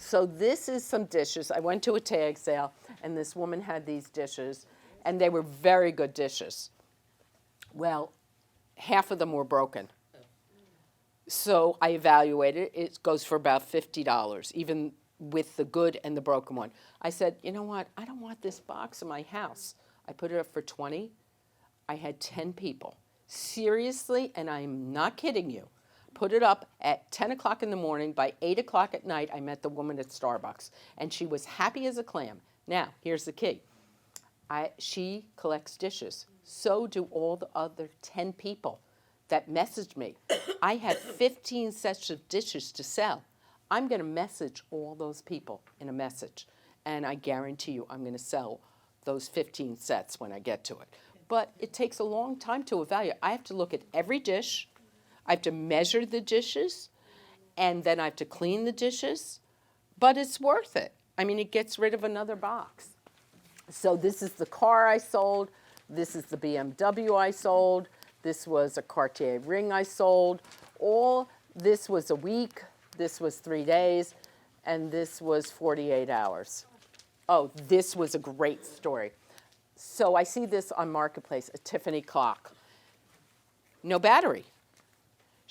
So this is some dishes. I went to a tag sale, and this woman had these dishes, and they were very good dishes. Well, half of them were broken. So I evaluated it. It goes for about $50, even with the good and the broken one. I said, you know what? I don't want this box in my house. I put it up for 20. I had 10 people. Seriously, and I'm not kidding you. Put it up at 10 o'clock in the morning. By 8 o'clock at night, I met the woman at Starbucks, and she was happy as a clam. Now, here's the key. She collects dishes. So do all the other 10 people that messaged me. I had 15 sets of dishes to sell. I'm going to message all those people in a message, and I guarantee you I'm going to sell those 15 sets when I get to it. But it takes a long time to evaluate. I have to look at every dish. I have to measure the dishes, and then I have to clean the dishes. But it's worth it. I mean, it gets rid of another box. So this is the car I sold. This is the BMW I sold. This was a Cartier ring I sold. This was a week. This was 3 days. And this was 48 hours. Oh, this was a great story. So I see this on Marketplace, a Tiffany clock. No battery.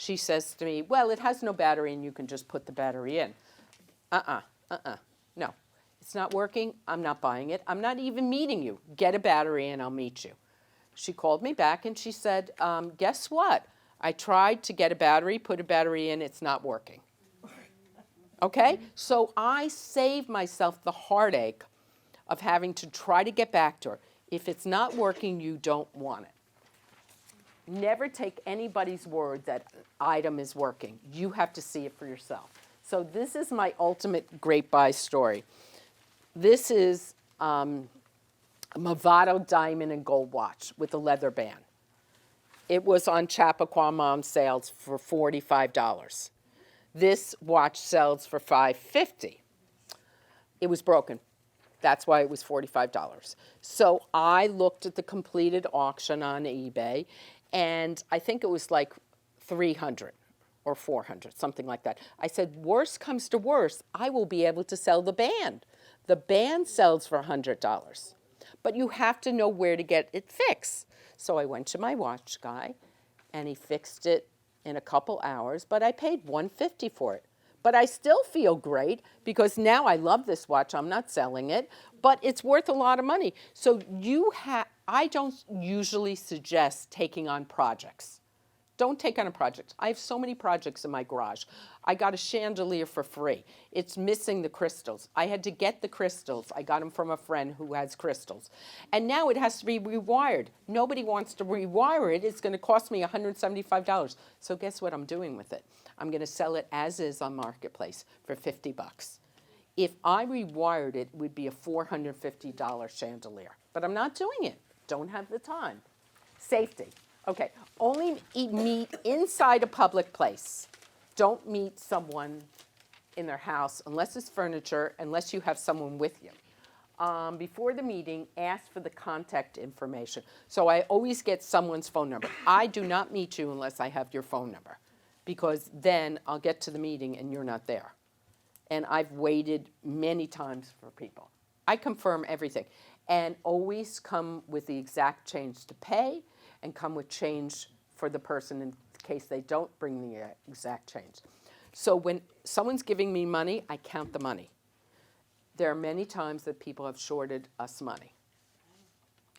She says to me, well, it has no battery and you can just put the battery in. No. It's not working. I'm not buying it. I'm not even meeting you. Get a battery and I'll meet you. She called me back and she said, guess what? I tried to get a battery, put a battery in, it's not working. Okay? So I saved myself the heartache of having to try to get back to her. If it's not working, you don't want it. Never take anybody's word that item is working. You have to see it for yourself. So this is my ultimate great buy story. This is a Movado diamond and gold watch with a leather band. It was on Chappaqua Mom sales for $45. This watch sells for $550. It was broken. That's why it was $45. So I looked at the completed auction on eBay, and I think it was like $300 or $400, something like that. I said, worst comes to worst, I will be able to sell the band. The band sells for $100, but you have to know where to get it fixed. So I went to my watch guy, and he fixed it in a couple hours, but I paid $150 for it. But I still feel great because now I love this watch. I'm not selling it, but it's worth a lot of money. So I don't usually suggest taking on projects. Don't take on a project. I have so many projects in my garage. I got a chandelier for free. It's missing the crystals. I had to get the crystals. I got them from a friend who has crystals. And now it has to be rewired. Nobody wants to rewire it. It's going to cost me $175. So guess what I'm doing with it? I'm going to sell it as is on Marketplace for $50. If I rewired it, it would be a $450 chandelier. But I'm not doing it. Don't have the time. Safety. Okay, only meet inside a public place. Don't meet someone in their house unless it's furniture, unless you have someone with you. Before the meeting, ask for the contact information. So I always get someone's phone number. I do not meet you unless I have your phone number, because then I'll get to the meeting and you're not there. And I've waited many times for people. I confirm everything. And always come with the exact change to pay, and come with change for the person in case they don't bring the exact change. So when someone's giving me money, I count the money. There are many times that people have shorted us money.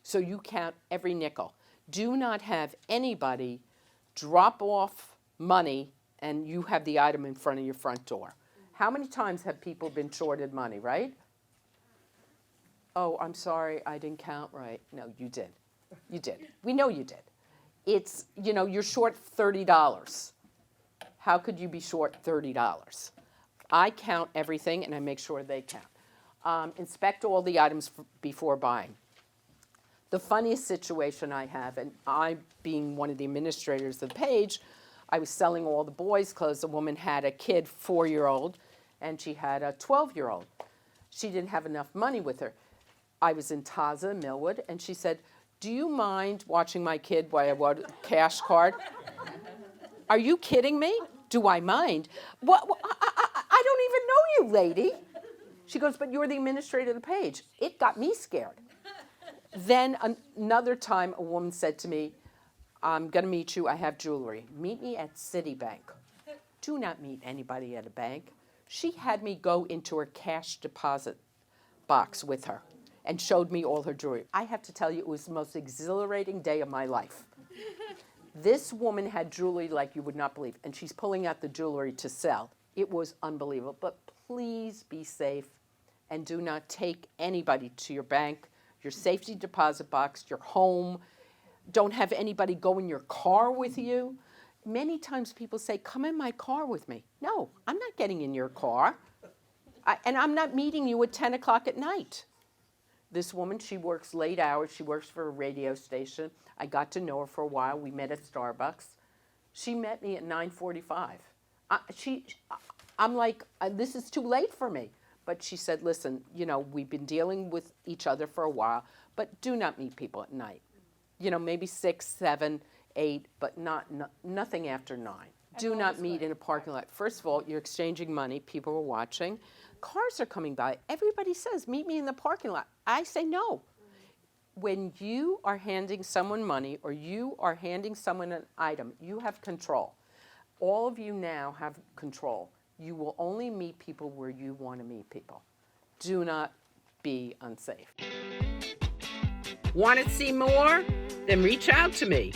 So you count every nickel. Do not have anybody drop off money and you have the item in front of your front door. How many times have people been shorted money, right? Oh, I'm sorry, I didn't count right. No, you did. You did. We know you did. It's, you're short $30. How could you be short $30? I count everything and I make sure they count. Inspect all the items before buying. The funniest situation I have, and I being one of the administrators of the page, I was selling all the boys' clothes. The woman had a kid, 4-year-old, and she had a 12-year-old. She didn't have enough money with her. I was in Taza, Millwood, and she said, do you mind watching my kid while I want a cash card? Are you kidding me? Do I mind? What? I don't even know you, lady. She goes, but you're the administrator of the page. It got me scared. Then another time, a woman said to me, I'm going to meet you. I have jewelry. Meet me at Citibank. Do not meet anybody at a bank. She had me go into her cash deposit box with her and showed me all her jewelry. I have to tell you, it was the most exhilarating day of my life. This woman had jewelry like you would not believe, and she's pulling out the jewelry to sell. It was unbelievable. But please be safe and do not take anybody to your bank, your safety deposit box, your home. Don't have anybody go in your car with you. Many times people say, come in my car with me. No, I'm not getting in your car. And I'm not meeting you at 10 o'clock at night. This woman, she works late hours. She works for a radio station. I got to know her for a while. We met at Starbucks. She met me at 9:45. I'm like, this is too late for me. But she said, listen, we've been dealing with each other for a while, but do not meet people at night. Maybe 6, 7, 8, but nothing after 9. Do not meet in a parking lot. First of all, you're exchanging money. People are watching. Cars are coming by. Everybody says, meet me in the parking lot. I say no. When you are handing someone money or you are handing someone an item, you have control. All of you now have control. You will only meet people where you want to meet people. Do not be unsafe. Want to see more? Then reach out to me.